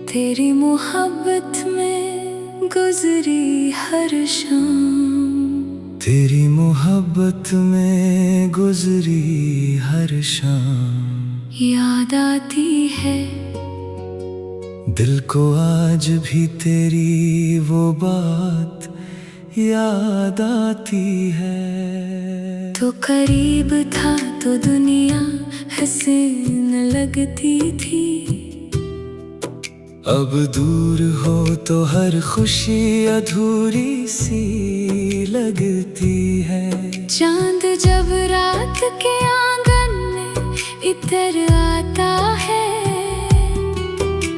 तेरी मोहब्बत में गुजरी हर शाम, तेरी मोहब्बत में गुजरी हर शाम। याद आती है दिल को आज भी तेरी वो बात याद आती है। तो करीब था तो दुनिया हसीन लगती थी, अब दूर हो तो हर खुशी अधूरी सी लगती है। चांद जब रात के आंगन में इतर आता है,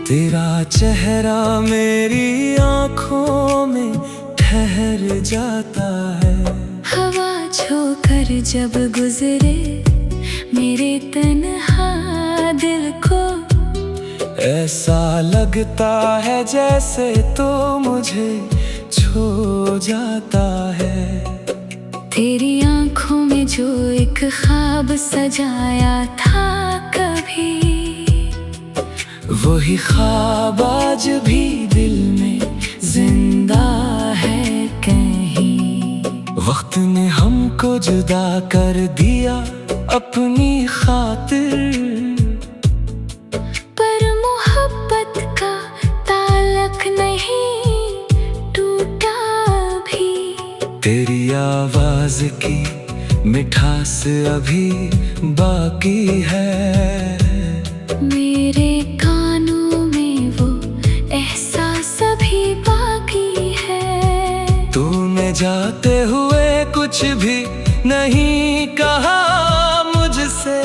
तेरा चेहरा मेरी आँखों में ठहर जाता है। हवा झोंकर जब गुजरे मेरे तन्हा दिल को, ऐसा लगता है जैसे तो मुझे छू जाता है। तेरी आंखों में जो एक ख्वाब सजाया था कभी, वही ख्वाब आज भी दिल में जिंदा है कहीं। वक्त ने हमको जुदा कर दिया अपनी खातिर, पर मोहब्बत का ताल्लुक नहीं टूटा भी। तेरी आवाज की मिठास अभी बाकी है। मेरे कानों में वो एहसास अभी बाकी है। तूने जाते हुए कुछ भी नहीं कहा मुझसे,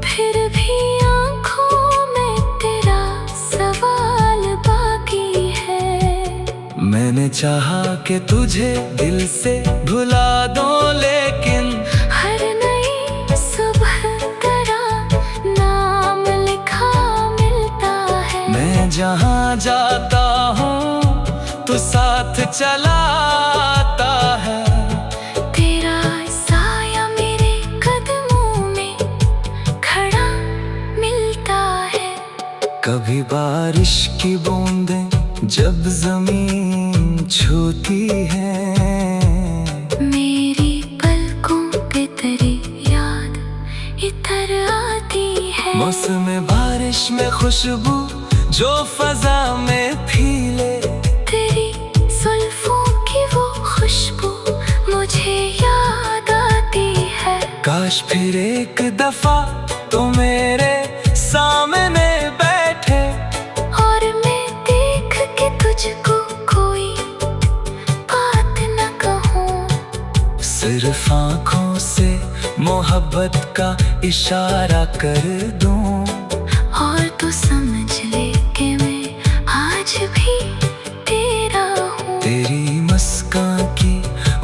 फिर भी आंखों में तेरा सवाल बाकी है। मैंने चाहा कि तुझे दिल से भुला दो, लेकिन हर नई सुबह तेरा नाम लिखा मिलता है। मैं जहाँ जाता हूँ तो साथ चला आता है। तेरा साया मेरे कदमों में खड़ा मिलता है। कभी बारिश की बूंदें जब जमीन छूती है, मेरी पलकों पे तेरी याद इतर आती है। मौसम बारिश में खुशबू जो फजा में फीले, तेरी जुल्फों की वो खुशबू मुझे याद आती है। काश फिर एक दफा तो मेरे सामने बैठे, और मैं देख के तुझको कोई बात न कहूँ। सिर्फ आँखों से मोहब्बत का इशारा कर दूं, और तू समझ ले कि मैं आज भी तेरा हूँ। तेरी मुस्कान की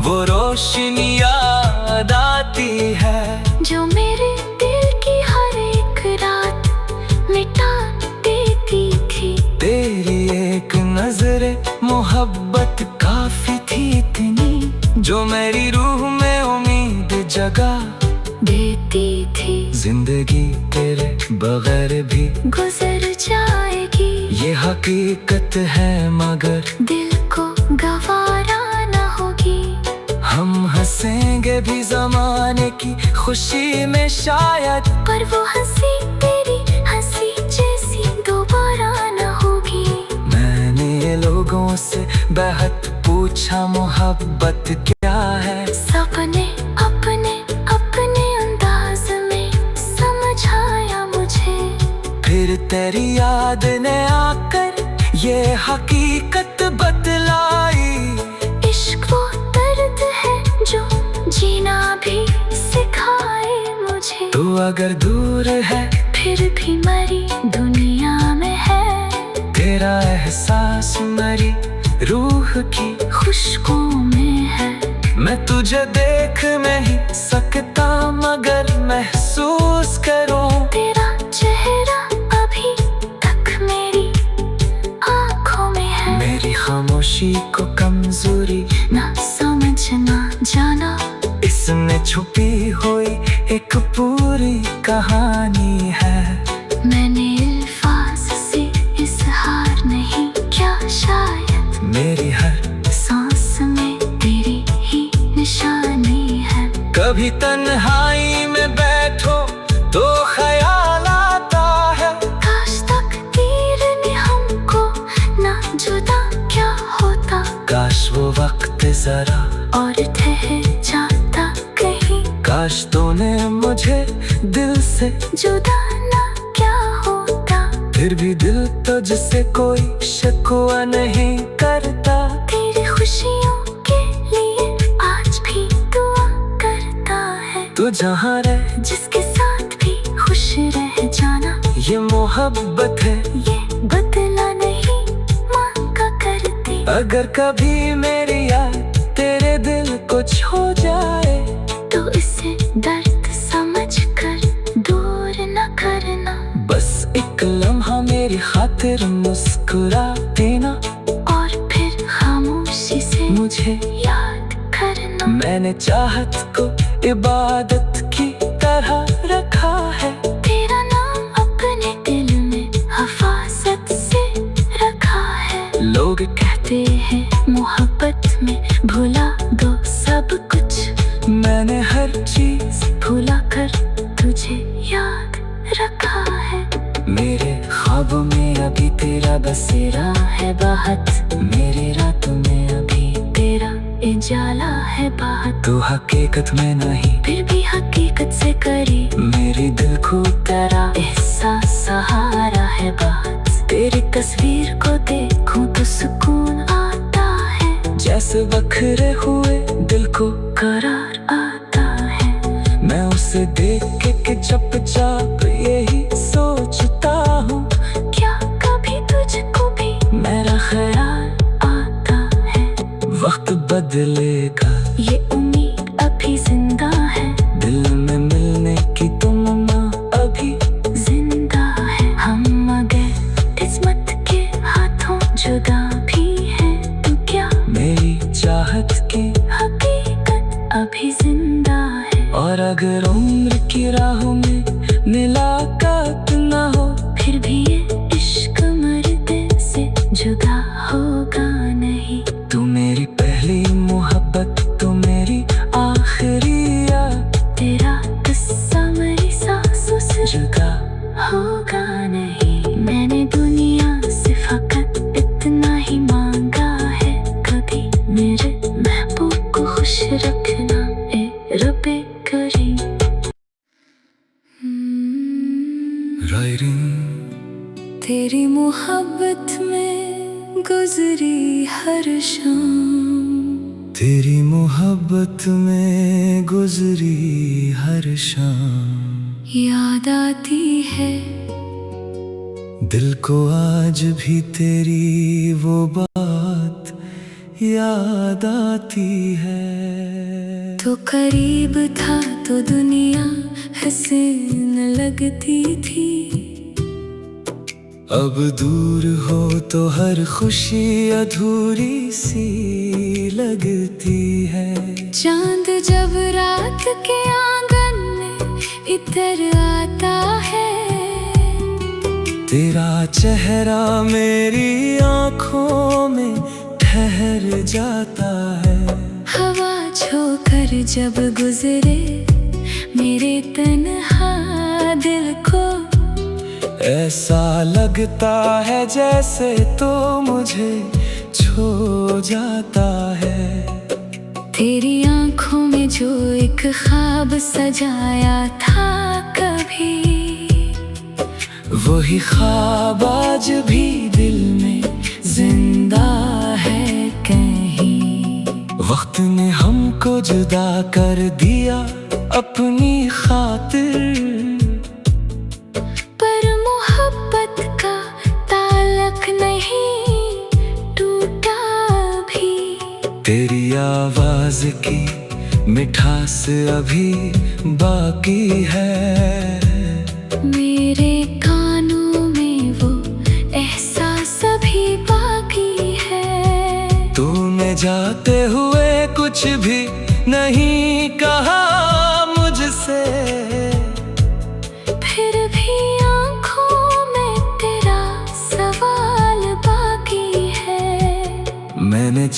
वो रोशनी याद आती है, जो मेरे दिल की हर एक रात मिटा देती थी। तेरी एक नजरे मोहब्बत काफी थी इतनी, जो मेरी रूह में उम्मीद जगा देती थी। जिंदगी तेरे बगैर भी गुजर जाएगी, ये हकीकत है मगर दिल को गवारा न होगी। हम हंसेंगे भी जमाने की खुशी में शायद, पर वो हंसी तेरी हंसी जैसी दोबारा न होगी। मैंने लोगों से बेहद पूछा मोहब्बत क्या है, सपने अपने अपने अंदाज में समझाया मुझे। फिर तेरी याद ने आकर ये हकीकत बतलाई। इश्क वो दर्द है जो जीना भी सिखाए मुझे। तू अगर दूर है फिर भी मरी दुनिया में है, तेरा एहसास मेरी रूह की खुशबू में है। मैं तुझे देख नहीं सकता मगर महसूस करूं, तेरा चेहरा अभी तक मेरी आँखों में है। मेरी खामोशी को कमजोरी ना समझना जाना, इसमें छुपी हुई एक पूरी कहानी है। मैंने अल्फाज से इजहार नहीं क्या, शायद मेरी हर सांस में तेरी ही निशानी है। कभी तन्हाई में बैठो तो ख्याल आता है, काश तकदीर ने हमको ना जुदा क्या होता, काश वो वक्त जरा और ठहर जाता कहीं, काश तूने मुझे दिल से जुदा ना क्या होता। फिर भी दिल तुझसे कोई शिकवा नहीं करता, तेरी खुशियों के लिए आज भी दुआ करता है। तू जहाँ रहे जिसके साथ भी खुश रह जाना, ये मोहब्बत है, ये बदला नहीं मांगा करती। अगर कभी मेरी याद तेरे दिल को छू जाए, तो इसे दर्द समझ कर दूर न करना, बस एक लम्हा मेरी खातिर मुस्कुरा देना, और फिर खामोशी से मुझे याद करना। मैंने चाहत को इबादत की तरह रखा है, तेरा नाम अपने दिल में हिफाजत से रखा है। लोग कहते हैं मोहब्बत में भुला दो सब कुछ, मैंने हर चीज भुला कर तुझे याद रखा है। मेरे ख्वाबों में अभी तेरा बसेरा है बाहत, मेरे रातों में अभी तेरा उजाला है बात, तू हकीकत में नहीं फिर भी हकीकत से करीब, मेरी दिल को तेरा एहसास सहारा है बात। तेरी तस्वीर को देखूं तो सुकून आता है, जैसे बखरे हुए दिल को करार आता है। मैं उसे देख के चुपचाप यही सोचता हूँ, क्या कभी तुझको भी मेरा ख्याल आता है। वक्त बदलेगा, ये उम्मीद अभी जिंदा है, दिल में मिलने की तमन्ना अभी जिंदा है। हम मगर किस्मत के हाथों जुदा भी है, तो क्या मेरी चाहत की हकीकत अभी जिंदा है। और अगर उम्र की राहों में मुलाकात ना हो, फिर भी ये इश्क मर्दे से जुदा होगा नहीं। तू मेरी पहली मोहब्बत, तू मेरी आखिरी याद, तेरा किस्सा मेरी सांसों से जुदा होगा नहीं। मैंने दुनिया से फकत इतना ही मांगा है, कभी मेरे महबूब को खुश रखना ए रब्बे करीम। तेरी मोहब्बत में गुजरी हर शाम, तेरी मोहब्बत में गुजरी हर शाम, याद आती है दिल को आज भी तेरी वो बात याद आती है। तो करीब था तो दुनिया हसीन लगती थी, अब दूर हो तो हर खुशी अधूरी सी लगती है। चांद जब रात के आंगन में इतर आता है, तेरा चेहरा मेरी आँखों में ठहर जाता है। हवा छोकर जब गुजरे मेरे तन्हा दिल को, ऐसा लगता है जैसे तो मुझे छू जाता है। तेरी आंखों में जो एक ख्वाब सजाया था कभी, वही ख्वाब आज भी दिल में जिंदा है कहीं। वक्त ने हमको जुदा कर दिया अपनी खातिर, पर मोहब्बत का ताल्लुक नहीं टूटा भी। तेरी आवाज की मिठास अभी बाकी है, मेरे कानों में वो एहसास अभी बाकी है। तूने जाते हुए कुछ भी नहीं कहा मुझसे, फिर भी आंखों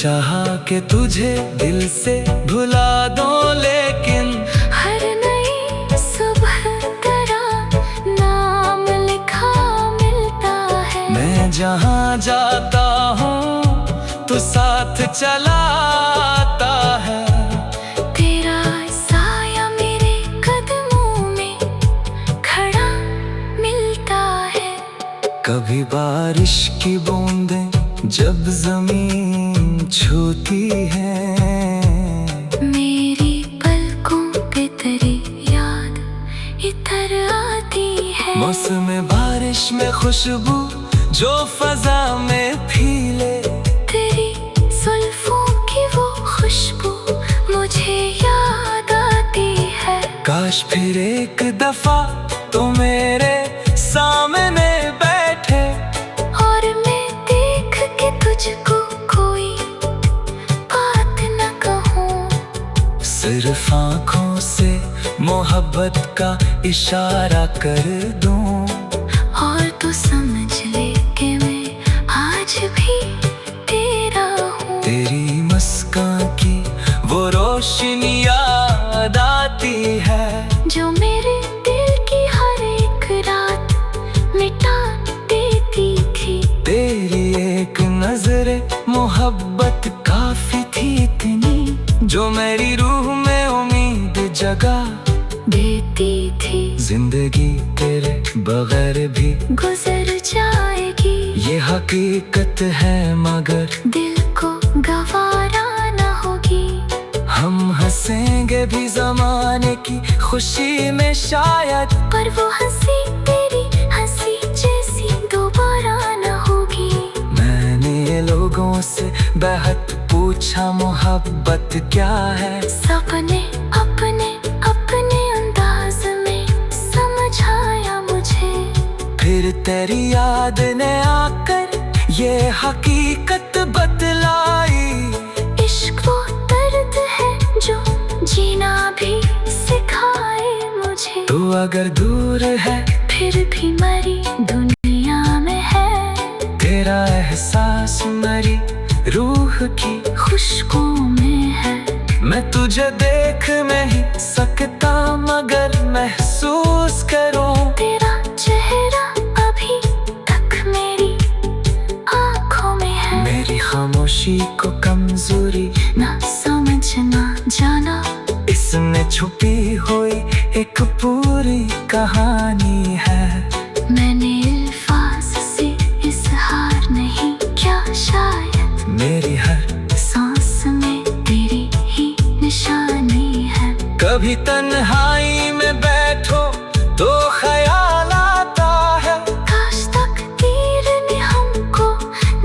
चाहा कि तुझे दिल से भुला दो, लेकिन हर नई सुबह तेरा नाम लिखा मिलता है। मैं जहाँ जाता हूँ तू साथ चला आता है। तेरा साया मेरे कदमों में खड़ा मिलता है। कभी बारिश की बूंदें जब जमीन छूती है, मेरी पलकों पे तेरी याद इतर आती है। मौसम बारिश में खुशबू जो फजा में फीले, तेरी जुल्फों की वो खुशबू मुझे याद आती है। काश फिर एक दफा तो मेरे सामने बैठे और मैं देख के तुझको कोई बात न कहूँ। सिर्फ आँखों से मोहब्बत का इशारा कर दूं, और तू समझ ले कि मैं आज भी तेरा हूँ। तेरी मुस्कान की वो रोशनी याद आती है, जो मेरे दिल की हर एक रात मिटा देती थी। तेरी एक नजरे मोहब्बत काफी थी इतनी, जो मेरी रूह में उम्मीद जगा देती थी। जिंदगी तेरे बगैर भी गुजर जाएगी, ये हकीकत है मगर दिल को गवारा न होगी। हम हंसेंगे भी जमाने की खुशी में शायद, पर वो हंसी तेरी हंसी जैसी दोबारा न होगी। मैंने लोगों से बेहद पूछा मोहब्बत क्या है, सपने अपने अपने अंदाज में समझाया मुझे। फिर तेरी याद ने आकर ये हकीकत बतलाई। इश्क वो दर्द है जो जीना भी सिखाए मुझे। तू अगर दूर है फिर भी मरी दुनिया में है। तेरा एहसास मेरी रूह की खुशबू में है। मैं तुझे देख नहीं सकता मगर महसूस करूं। तेरा चेहरा अभी तक मेरी आँखों में है। मेरी खामोशी को कमजोरी ना समझना जाना, इसमें छुपी हुई एक पूरी कहानी है। मैंने अल्फाज से इजहार नहीं किया शायद, मेरी हर सांस में तेरी ही निशानी है। कभी तन्हाई में बैठो तो ख्याल आता है, काश तकदीर ने हमको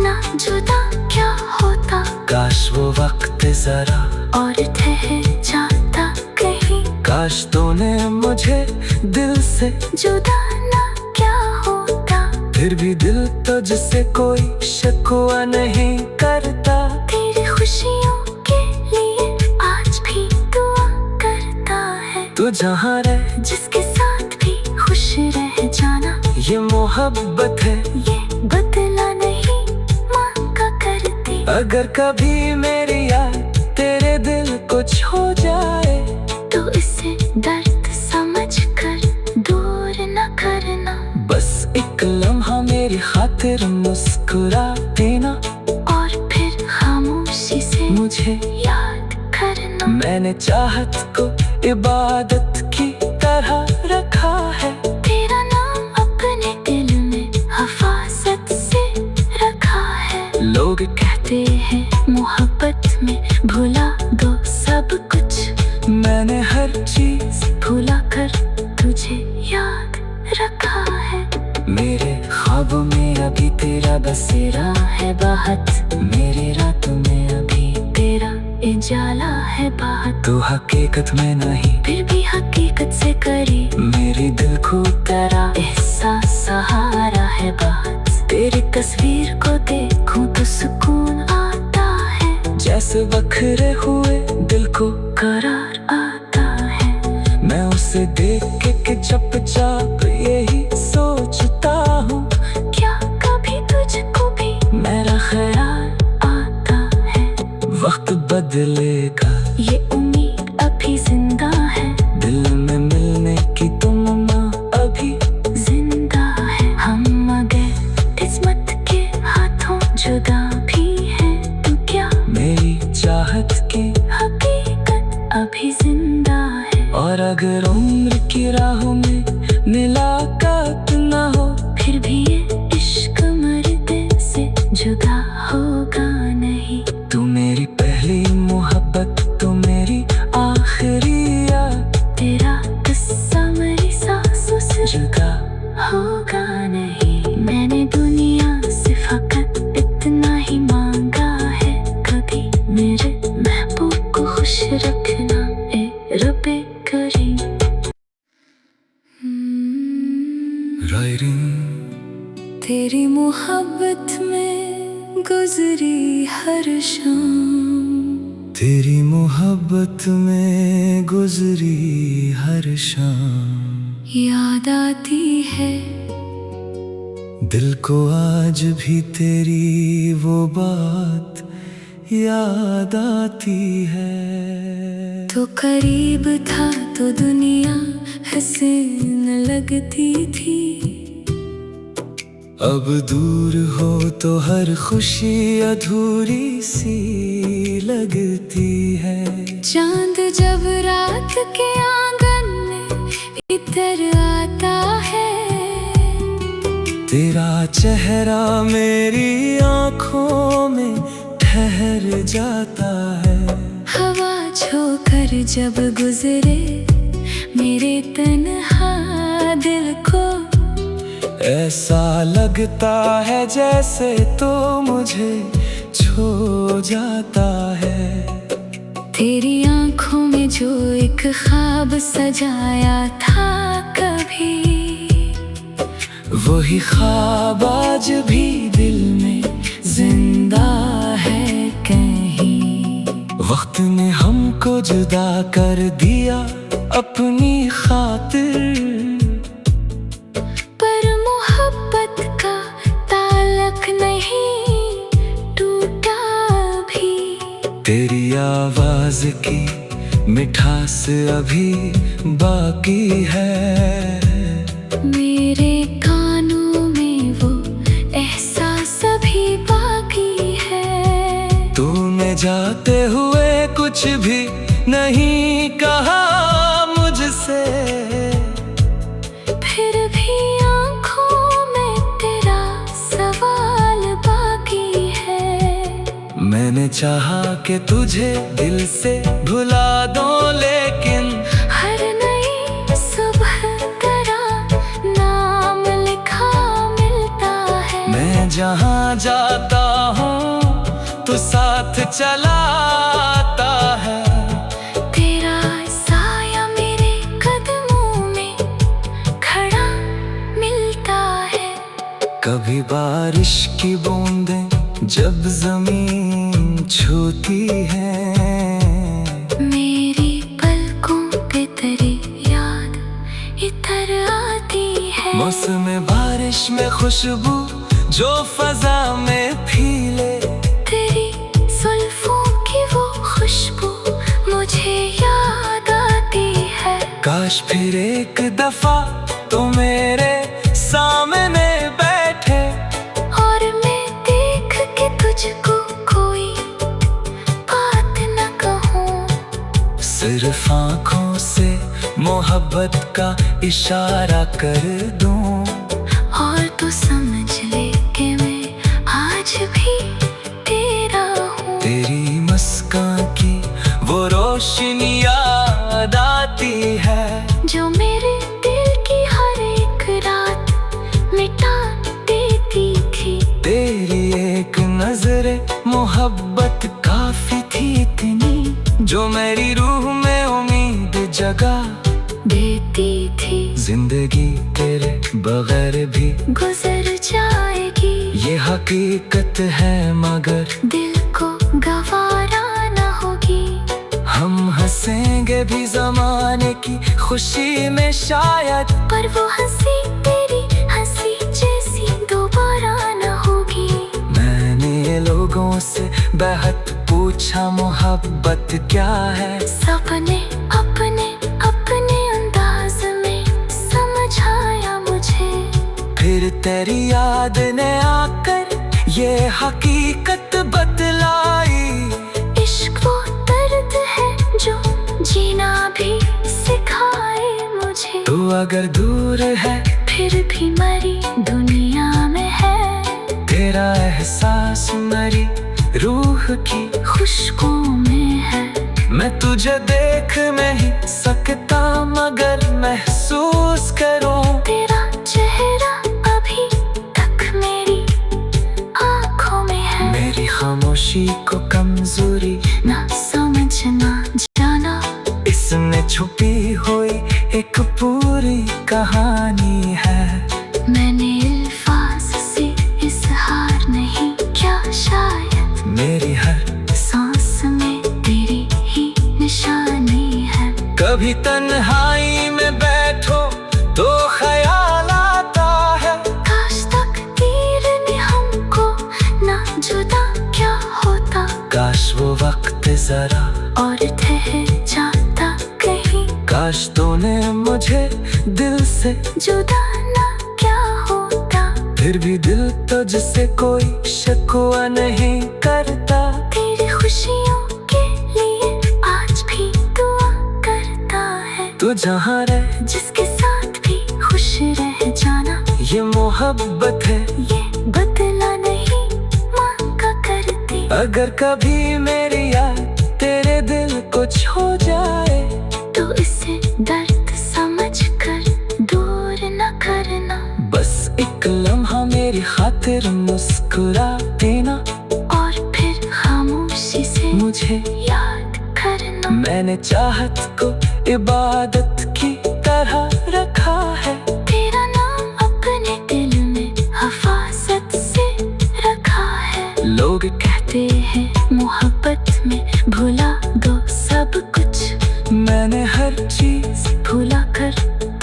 ना जुदा क्या होता। काश वो वक्त जरा और ठहर जाता कहीं, काश तूने मुझे दिल से जुदा ना क्या होता। फिर भी दिल तुझसे कोई शिकवा नहीं करता। तेरी खुशियों के लिए आज भी दुआ करता है। तू जहाँ रहे जिसके साथ भी खुश रह जाना, ये मोहब्बत है, ये बदला नहीं मांगा करती। अगर कभी मेरी याद तेरे दिल को छू जाए तो इसे दर्द समझ कर दूर न करना। बस एक लम्हा मेरी खातिर मुस्कुरा देना, और फिर खामोशी से मुझे याद करना। मैंने चाहत को इबादत की तरह रखा है, तेरा नाम अपने दिल में हिफाजत से रखा है। लोग कहते हैं मोहब्बत में भुला दो सब कुछ, मैंने हर चीज भुला कर तुझे याद रखा है। मेरे ख्वाबों में अभी तेरा बसेरा है बाहत, मेरे रातों में अभी तेरा उजाला है बात। तू हकीकत में नहीं फिर भी हकीकत से करी, मेरी दिल को तेरा एहसास सहारा है बात। तेरी तस्वीर को देखूं तो सुकून आता है, जैसे बखरे हुए दिल को करार आता है। मैं उसे देख के चुपचाप यही सोचता हूँ, क्या कभी तुझको भी मेरा ख्याल आता है। मुलाकात ना हो, फिर भी ये इश्क मरते से जुदा होगा नहीं। तू मेरी पहली मोहब्बत, तू मेरी आखिरी याद, तेरा किस्सा मेरी सांसों से जुदा होगा नहीं। मैंने दुनिया से फकत इतना ही मांगा है, कभी मेरे महबूब को खुश रखना ए रब्बे करीम। तेरी मोहब्बत में गुजरी हर शाम, तेरी मोहब्बत में गुजरी हर शाम, याद आती है दिल को आज भी तेरी वो बात याद आती है। तो करीब था तो दुनिया हसीन लगती थी, अब दूर हो तो हर खुशी अधूरी सी लगती है। चांद जब रात के आंगन में इधर आता है, तेरा चेहरा मेरी आँखों में ठहर जाता है। हवा झोंकर जब गुजरे मेरे तन्हा दिल को, ऐसा लगता है जैसे तो मुझे छू जाता है। तेरी आंखों में जो एक ख्वाब सजाया था कभी, वही ख्वाब आज भी दिल में जिंदा है कहीं। वक्त ने हमको जुदा कर दिया अपनी खातिर, पर मोहब्बत का ताल्लुक नहीं टूटा भी। तेरी आवाज की मिठास अभी बाकी है, मेरे कानों में वो एहसास अभी बाकी है। तूने जाते हुए कुछ भी नहीं कहा मुझसे, फिर भी आंखों में तेरा सवाल बाकी है। मैंने चाहा कि तुझे दिल से भुला दो, लेकिन हर नई सुबह तेरा नाम लिखा मिलता है। मैं जहाँ जाता हूँ तू साथ चला आता है। तेरा साया मेरे कदमों में खड़ा मिलता है। कभी बारिश की बूंदें जब जमीन छूती है, मेरी पलकों पे तेरी याद इधर आती है। मौसम बारिश में खुशबू जो फजा में फीले, तेरी जुल्फों की वो खुशबू मुझे याद आती है। काश फिर एक दफा तो मेरे सामने बैठे, और मैं देख के तुझको कोई बात न कहूँ, सिर्फ आँखों से मोहब्बत का इशारा कर दूं, और तू समझ ले कि मैं आज भी तेरा हूँ। तेरी मुस्कान की वो रोशनी याद आती है, जो मेरे दिल की हर एक रात मिटा देती थी। तेरी एक नजर मोहब्बत काफी थी इतनी, जो मेरी रूह में उम्मीद जगा देती थी। जिंदगी तेरे बगैर भी गुजर जाएगी, ये हकीकत है मगर दिल को गवारा न होगी। हम हंसेंगे भी जमाने की खुशी में शायद, पर वो हंसी तेरी हंसी जैसी दोबारा न होगी। मैंने लोगों से बेहद पूछा मोहब्बत क्या है, सपने अपने अपने अंदाज में समझाया मुझे। फिर तेरी याद ने आकर ये हकीकत बतलाई, इश्क वो दर्द है जो जीना भी सिखाए मुझे। तो तू अगर दूर है फिर भी मरी दुनिया में है। तेरा एहसास मेरी रूह की खुशबू में है। मैं तुझे देख नहीं सकता मगर महसूस करूं। तेरा चेहरा अभी तक मेरी आँखों में है। मेरी खामोशी को कमजोरी ना समझना जाना, इसमें छुपी हुई एक पूरी कहानी है। मैंने अल्फाज से इज़हार नहीं किया शायद, मेरी हर सांस में तेरी ही निशानी है। कभी तन्हाई में बैठो तो ख्याल आता है, काश तकदीर ने हमको ना जुदा क्या होता। काश वो वक्त जरा और ठहर जाता कहीं, काश तूने मुझे दिल से जुदा ना क्या होता। फिर भी दिल तुझसे कोई शिकवा नहीं करता। तेरी खुशियों के लिए आज भी दुआ करता है। तू जहाँ रहे जिसके साथ भी खुश रह जाना, ये मोहब्बत है, ये बदला नहीं मांगा करती। अगर कभी मेरी याद तेरे दिल को छू जाए तो इसे दर्द समझ कर दूर न करना। बस एक लम्हा मेरी खातिर मुस्कुरा देना और फिर खामोशी से मुझे याद करना। मैंने चाहत को इबादत की तरह रखा है, तेरा नाम अपने दिल में हिफाजत से रखा है। लोग कहते हैं मोहब्बत में भुला दो सब कुछ, मैंने हर चीज भुला कर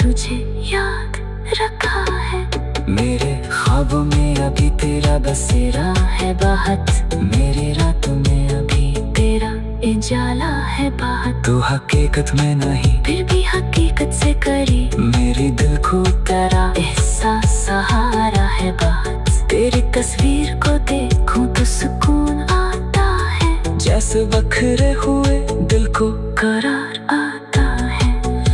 तुझे याद रखा है। मेरे ख्वाबों में अभी तेरा बसेरा है बाहत, मेरे रातों में अभी तेरा उजाला है बाहत। तू हकीकत में नहीं फिर भी हकीकत से करीब, मेरी दिल को तेरा एहसास सहारा है बाहत। तेरी तस्वीर को देखूं तो सुकून आता है, जैसे बखरे हुए दिल को करार आता है।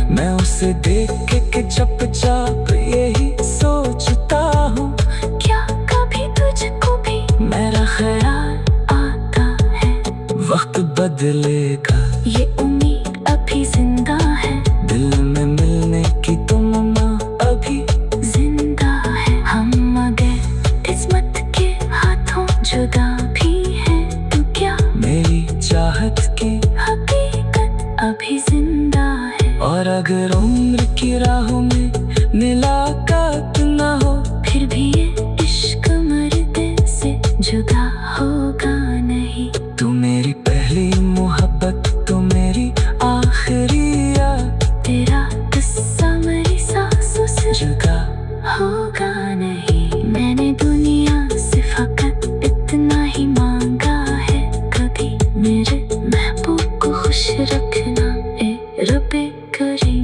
मैं उसे देख के चुपचाप यही सोचता हूँ, क्या कभी तुझको भी मेरा ख्याल आता है। वक्त बदलेगा ये उम्मीद अभी जिंदा है, दिल में मिलने की तमन्ना अभी जिंदा है। हम मगर किस्मत के हाथों जुदा भी है, तू क्या मेरी चाहत की हकीकत अभी जिंदा है। और अगर उम्र की राहों में मुलाकात न हो फिर भी ये इश्क मर्दे से जुदा होगा नहीं। तू मेरी पहली मोहब्बत, तू मेरी आखिरी याद, तेरा किस्सा मेरी सांसों से जुदा होगा नहीं। मैंने दुनिया से फकत इतना ही मांगा है, कभी मेरे महबूब को खुश रखना ए रब्बे करीम।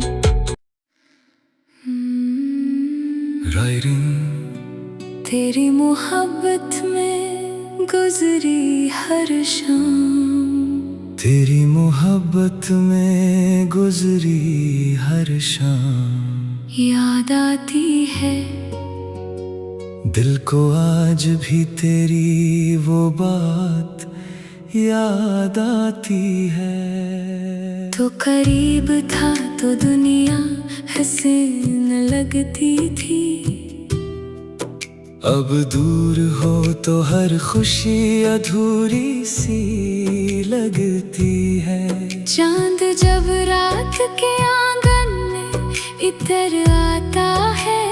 तेरी मोहब्बत में गुजरी हर शाम, तेरी मोहब्बत में गुजरी हर शाम, याद आती है दिल को आज भी तेरी वो बात याद आती है। तो करीब था तो दुनिया हसीन लगती थी, अब दूर हो तो हर खुशी अधूरी सी लगती है। चांद जब रात के आंगन में इतर आता है,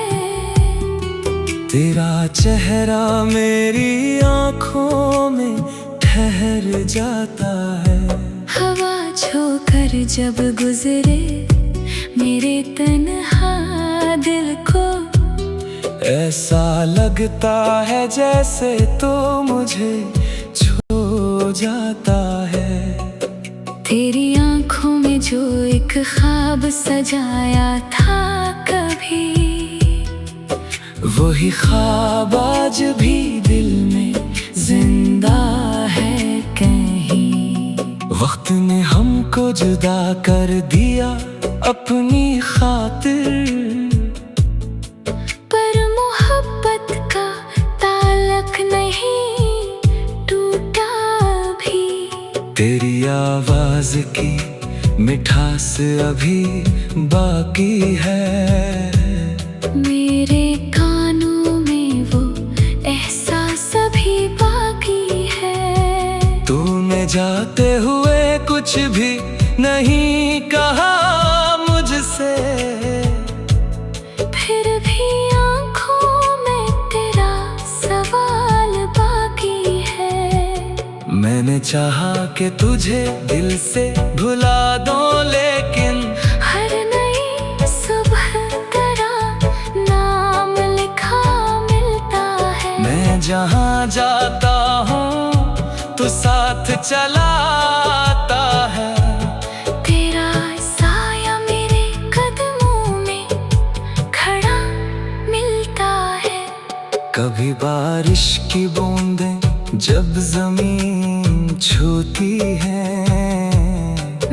तेरा चेहरा मेरी आँखों में ठहर जाता है। हवा झोंकर जब गुजरे मेरे तन्हा दिल को, ऐसा लगता है जैसे तो मुझे छू जाता है। तेरी आंखों में जो एक ख्वाब सजाया था कभी, वही ख्वाब आज भी दिल में जिंदा है कहीं। वक्त ने हमको जुदा कर दिया अपनी खातिर, की मिठास अभी बाकी है। मेरे कानों में वो एहसास अभी बाकी है। तूने जाते हुए कुछ भी नहीं कहा मुझसे, फिर भी आंखों में तेरा सवाल बाकी है। मैंने चाहा कि तुझे दिल से भुला दो, लेकिन हर नई सुबह तेरा नाम लिखा मिलता है। मैं जहाँ जाता हूँ तू साथ चला आता है। तेरा साया मेरे कदमों में खड़ा मिलता है। कभी बारिश की बूंदें जब जमीन छूती है,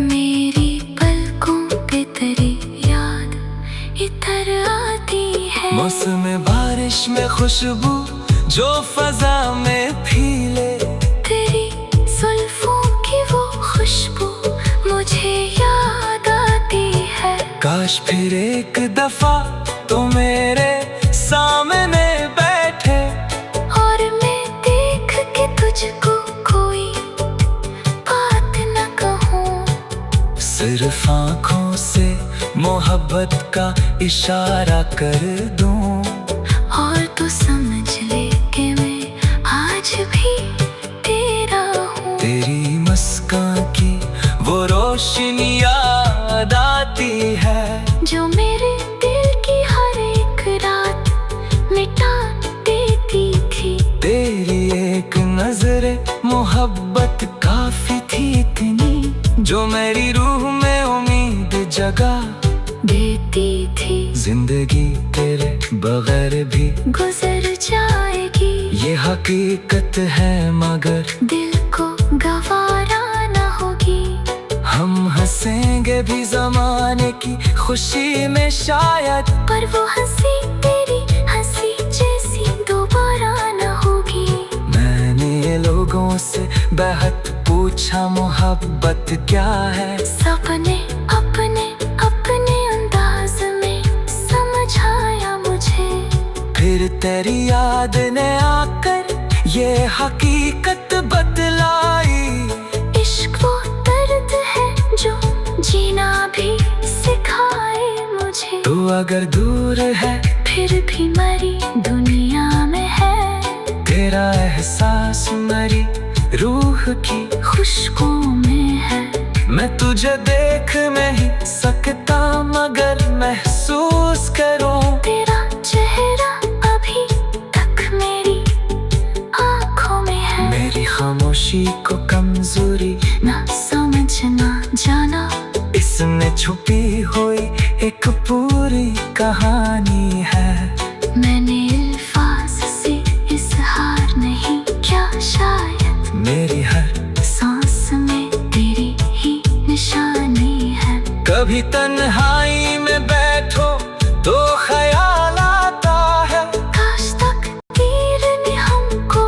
मेरी पलकों पे तेरी याद इतर आती है। मौसम बारिश में खुशबू जो फजा में फीले, तेरी जुल्फों की वो खुशबू मुझे याद आती है। काश फिर एक दफा तो मेरे सामने बैठे और मैं देख के तुझको कोई बात न कहूँ। सिर्फ आँखों से मोहब्बत का इशारा कर दूं, और तू समझ ले कि मैं आज भी तेरा हूँ। तेरी मुस्कान की वो रोशनी याद आती है, जो मेरे दिल की हर एक रात मिटा देती थी। तेरी एक नजरे मोहब्बत काफी थी इतनी, जो मेरी रूह में उम्मीद जगा देती थी। जिंदगी तेरे बगैर भी गुजर जाएगी, ये हकीकत है, मगर दिल को गवारा न होगी। हम हंसेंगे भी जमाने की खुशी में शायद, पर वो हंसी तेरी हंसी जैसी दोबारा न होगी। मैंने लोगों से बेहद पूछा मोहब्बत क्या है, सपने अपने अपने अंदाज में समझाया मुझे। फिर तेरी याद ने आकर ये हकीकत बतलाई। इश्क वो दर्द है जो जीना भी सिखाए मुझे। तू अगर दूर है फिर भी मरी दुनिया में है, तेरा एहसास मेरी रूह की खुशबू में है। मैं तुझे देख नहीं सकता, मगर महसूस करूं तेरा चेहरा अभी तक मेरी आँखों में है। मेरी खामोशी को कमजोरी ना समझना जाना, इसमें छुपी हुई एक पूरी कहानी है। मैंने अल्फाज से इजहार नहीं किया शायद, मेरी हर सांस में तेरी ही निशानी है। कभी तन्हाई में बैठो तो ख्याल आता है, काश तकदीर ने हमको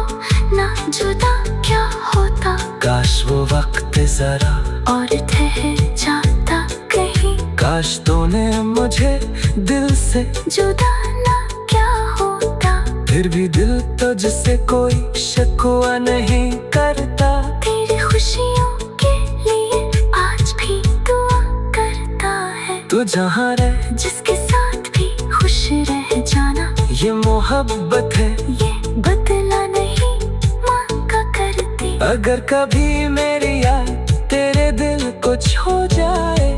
ना जुदा क्या होता। काश वो वक्त जरा और ठहर जाता कहीं, काश तूने मुझे दिल से जुदा ना क्या होता। फिर भी दिल तुझसे कोई शिकवा नहीं करता। तेरी खुशियों के लिए आज भी दुआ करता है। तू जहाँ रह जिसके साथ भी खुश रह जाना, ये मोहब्बत है, ये बदला नहीं मांगा करती। अगर कभी मेरी याद तेरे दिल को छू जाए,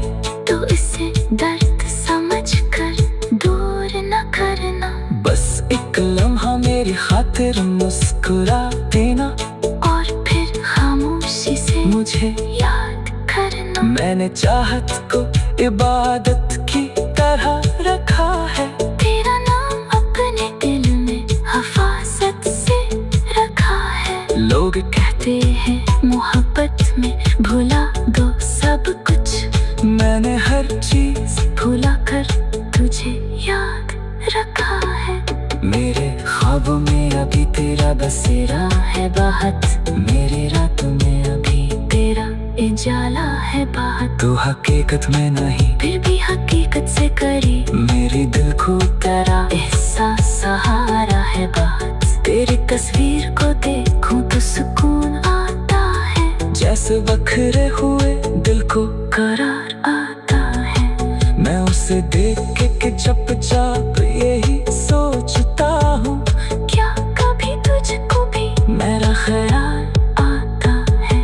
तो इसे दर्द समझ कर दूर न करना। बस एक लम्हा मेरी खातिर मुस्कुरा देना, और फिर खामोशी से मुझे याद करना। मैंने चाहत को इबादत की तरह रखा है, तेरा नाम अपने दिल में हफाजत से रखा है। लोग कहते हैं मोहब्बत में भुला दो सब कुछ, मैंने हर चीज भुला कर तुझे याद रखा है। मेरे ख्वाबों में अभी तेरा बसेरा है बाहत, मेरे रातों में अभी तेरा इजाज़त उजाला है बात, तो हकीकत में नहीं फिर भी हकीकत से करी मेरी दिल को तेरा एहसास सहारा है बात। तेरी तस्वीर को देखूं तो सुकून आता है, जैसे बखरे हुए दिल को करार आता है। मैं उसे देख के चुपचाप यही सोचता हूँ, क्या कभी तुझको भी मेरा ख्याल आता है?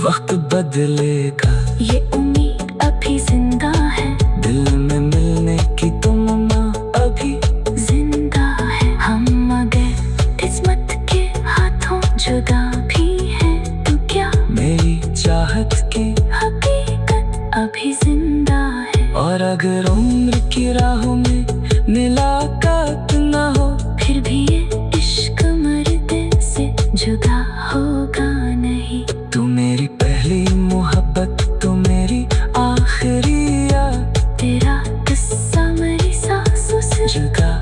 वक्त बदलेगा ये उम्मीद अभी जिंदा है, दिल में मिलने की तमन्ना अभी जिंदा है। हम मगर किस्मत के हाथों जुदा भी है, तो क्या मेरी चाहत की हकीकत अभी जिंदा है? और अगर उम्र की राहों में मुलाकात ना हो, फिर भी ये इश्क मर्दे से जुदा होगा नहीं। तू मेरी पहली मोहब्बत, तू मेरी आखिरी याद, तेरा किस्सा मेरी सांसों से जुदा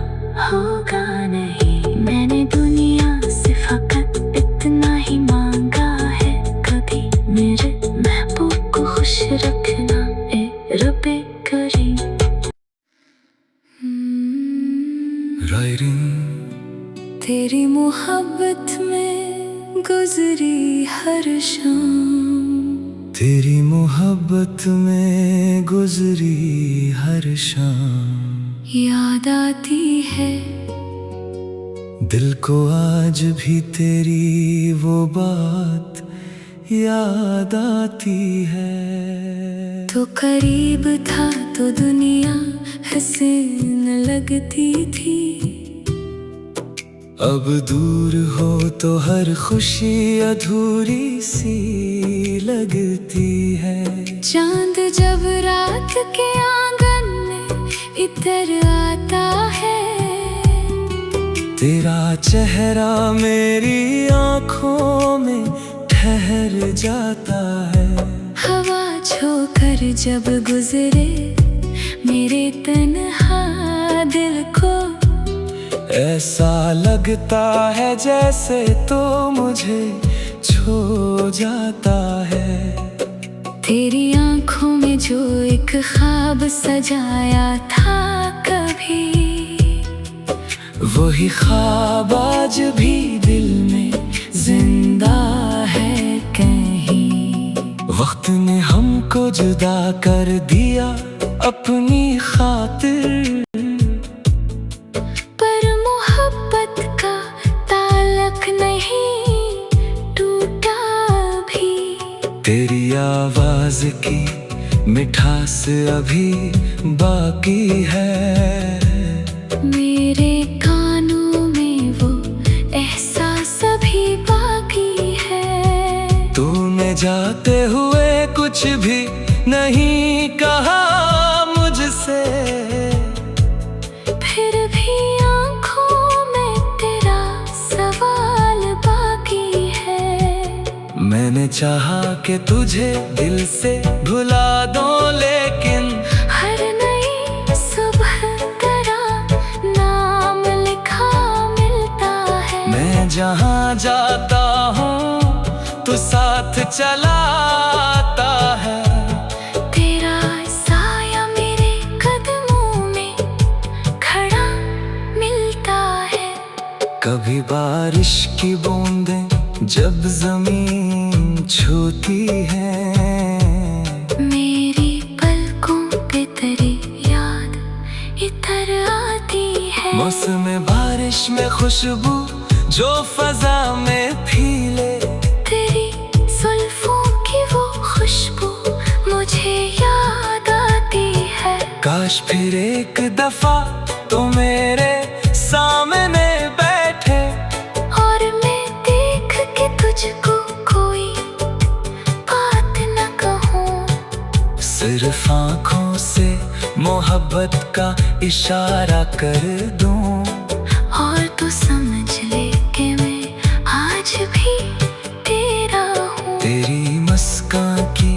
होगा नहीं। मैंने दुनिया से फकत इतना ही मांगा है, कभी मेरे महबूब को खुश रखना ए रब्बे करीम। तेरी मोहब्बत में गुजरी हर शाम, तेरी मोहब्बत में गुजरी हर शाम, याद आती है दिल को आज भी तेरी वो बात याद आती है। तो करीब था तो दुनिया हसीन लगती थी, अब दूर हो तो हर खुशी अधूरी सी लगती है। चांद जब रात के आंगन में इतर आता है, तेरा चेहरा मेरी आँखों में ठहर जाता है। हवा छोकर जब गुजरे मेरे तन्हा दिल को, ऐसा लगता है जैसे तो मुझे छू जाता है। तेरी आंखों में जो एक ख्वाब सजाया था कभी, वही ख्वाब आज भी दिल में जिंदा है कहीं। वक्त ने हमको जुदा कर दिया अपनी खातिर, पर मोहब्बत का ताल्लुक नहीं टूटा भी। तेरी आवाज की मिठास अभी बाकी है, मेरे कानों में वो एहसास अभी बाकी है। तूने जाते हुए कुछ भी नहीं कहा मुझसे, फिर भी आंखों में तेरा सवाल बाकी है। मैंने चाहा कि तुझे दिल से भुला दो, लेकिन हर नई सुबह तेरा नाम लिखा मिलता है। मैं जहाँ जाता हूँ तू साथ चला आता है। तेरा साया मेरे कदमों में खड़ा मिलता है। कभी बारिश की बूंदें जब जमीन छूती है, मेरी पलकों पे तेरी याद इतर आती है। मौसम बारिश में खुशबू जो फजा में फीले, तेरी जुल्फों की वो खुशबू मुझे याद आती है। काश फिर एक दफा तो मेरे सामने बैठे, और मैं देख के तुझको कोई बात न कहूँ। सिर्फ आँखों से मोहब्बत का इशारा कर दूं, और तू समझ ले कि मैं आज भी तेरा हूँ। तेरी मुस्कान की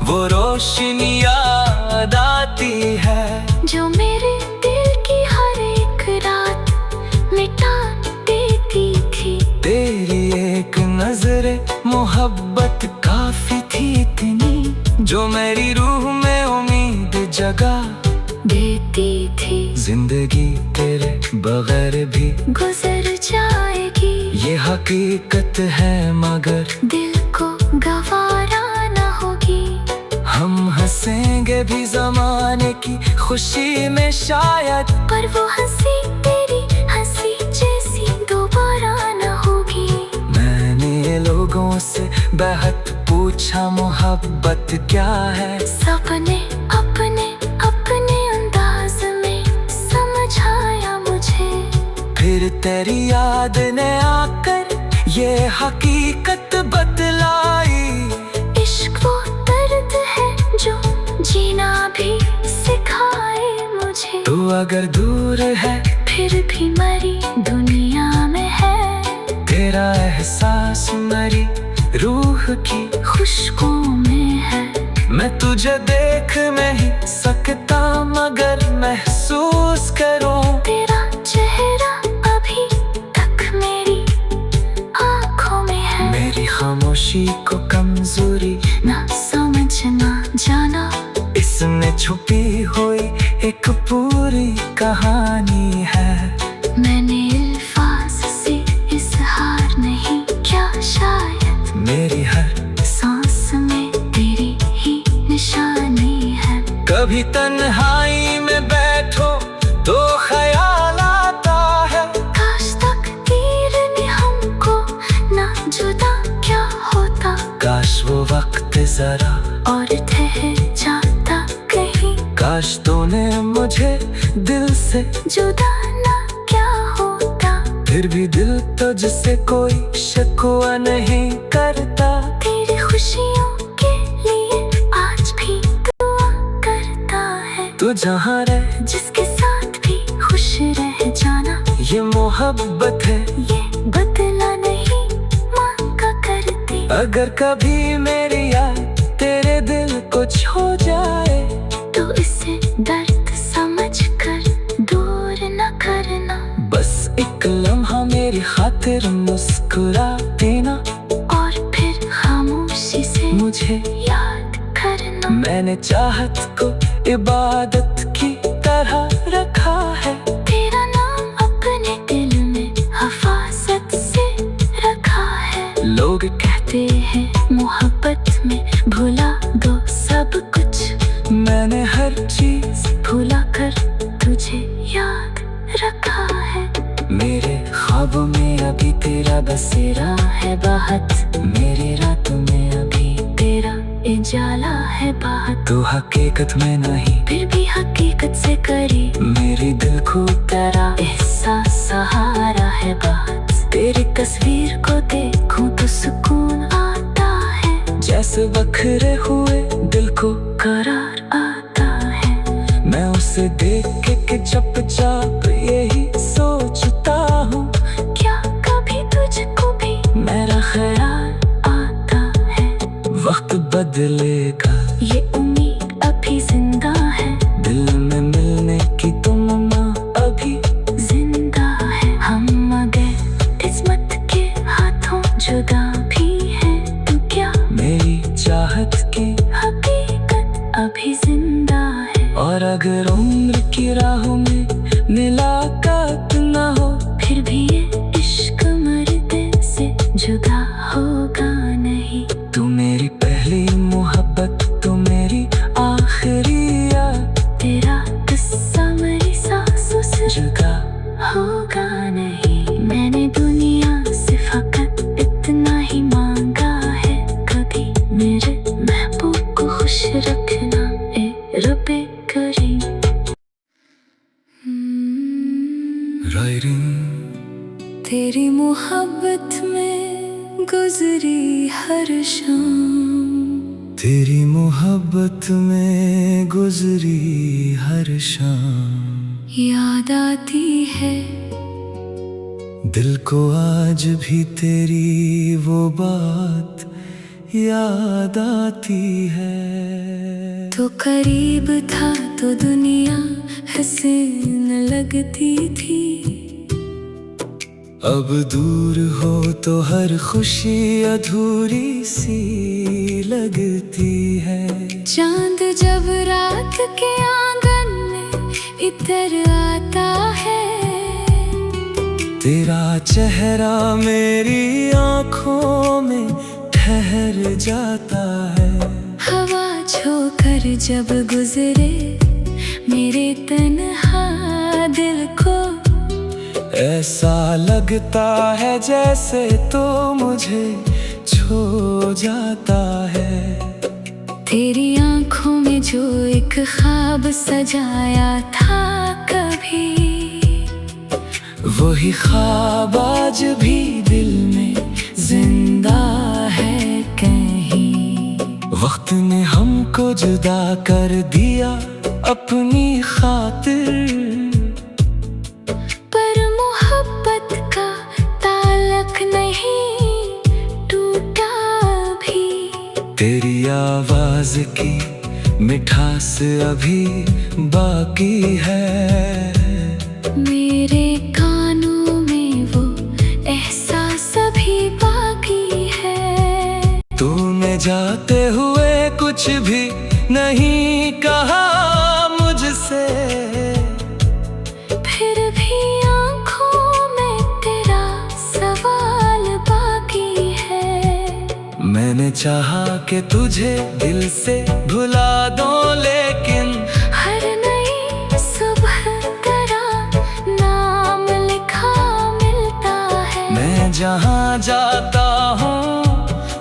वो रोशनी याद आती है, जो मेरे दिल की हर एक रात मिटा देती थी। तेरी एक नजरे मोहब्बत काफी थी इतनी। बगैर भी गुजर जाएगी। ये हकीकत है मगर दिल को गवारा न होगी। हम हंसेंगे भी जमाने की खुशी में शायद, पर वो हंसी तेरी हंसी जैसी दोबारा न होगी। मैंने लोगों से बेहद पूछा मोहब्बत क्या है। सपने अपने अपने अंदाज में समझाया मुझे। फिर तेरी याद ने आकर ये हकीकत बतलाई। इश्क वो दर्द है जो जीना भी सिखाए मुझे। तू अगर दूर है फिर भी मरी दुनिया में है। तेरा एहसास मेरी रूह की खुशबू में है। मैं तुझे देख नहीं सकता मगर महसूस करूं। तेरा चेहरा अभी तक मेरी आँखों में है। मेरी खामोशी को कमजोरी ना समझना जाना, इसमें छुपी हुई एक पूरी कहानी है। मैंने अल्फाज से इजहार नहीं किया शायद। मेरी हर सांस में तेरी ही निशानी है। कभी तन्हाई में बैठो तो ख्याल आता है। काश तकदीर ने हमको ना जुदा क्या होता। काश वो वक्त जरा और ठहर जाता कहीं। काश तूने मुझे दिल से जुदा ना क्या होता। फिर भी दिल तुझसे कोई शिकवा नहीं करता। तेरी खुशियों के लिए आज भी दुआ करता है। तू जहाँ रहे जिसके साथ भी खुश रह जाना, ये मोहब्बत है ये बदला नहीं मांगा करती। अगर कभी मेरी याद तेरे दिल को छू जाए तो इसे दर्द समझ कर दूर न करना। बस एक लम्हा मेरी खातिर मुस्कुरा देना और फिर खामोशी से मुझे। याद करना। मैंने चाहत को इबादत की तरह रखा है। तेरा नाम अपने दिल में हफाजत से रखा है। लोग कहते हैं मोहब्बत में भुला दो सब कुछ। मैंने हर चीज भुला कर तुझे याद रखा है। मेरे ख्वाबों में अभी तेरा बसेरा है बाहत। मेरे रातों में अभी तेरा उजाला है बात। तू हकीकत में नहीं फिर भी हकीकत से करी मेरी दिल को तेरा एहसास सहारा है बात। तेरी तस्वीर को देखूं तो सुकून आता है। जैसे बखरे हुए दिल को करार आता है। मैं उसे देख के चुपचाप यही सोचता हूँ। क्या कभी तुझको भी मेरा ख्याल आता है। वक्त बदलेगा ये उम्मीद अभी जिंदा है। दिल में मिलने की तमन्ना अभी जिंदा है। हम मगर किस्मत के हाथों जुदा भी है। तू क्या मेरी चाहत की हकीकत अभी जिंदा है। और अगर उम्र की राहों में मुलाकात न हो फिर भी ये इश्क मर्दे से जुदा होगा नहीं। तू मेरी पहली मोहब्बत, तू मेरी आखिरी याद। तेरा किस्सा मेरी सांसों से जुदा होगा नहीं। मैंने दुनिया से फकत इतना ही मांगा है। कभी मेरे महबूब को खुश रखना ए रब्बे करीम। तेरी मोहब्बत में गुजरी हर शाम। तेरी मोहब्बत में गुजरी हर शाम। याद आती है दिल को आज भी तेरी वो बात याद आती है। तो करीब था तो दुनिया हसीन लगती थी। अब दूर हो तो हर खुशी अधूरी सी लगती है। चांद जब रात के आंगन में इतर आता है। तेरा चेहरा मेरी आँखों में ठहर जाता है। हवा झोंकर जब गुजरे मेरे तन्हा दिल को, ऐसा लगता है जैसे तो मुझे छू जाता है। तेरी आंखों में जो एक ख्वाब सजाया था कभी, वही ख्वाब आज भी दिल में जिंदा है कहीं। वक्त ने हमको जुदा कर दिया अपनी खातिर, पर मोहब्बत का ताल्लुक नहीं टूटा भी। तेरी आवाज की मिठास अभी बाकी है। मेरे कानों में वो एहसास अभी बाकी है। तूने जाते हुए कुछ भी नहीं कहा मुझसे, फिर भी आंखों में तेरा सवाल बाकी है। मैंने चाहा कि तुझे दिल से भुला दूं, लेकिन हर नई सुबह तेरा नाम लिखा मिलता है। मैं जहाँ जाता हूँ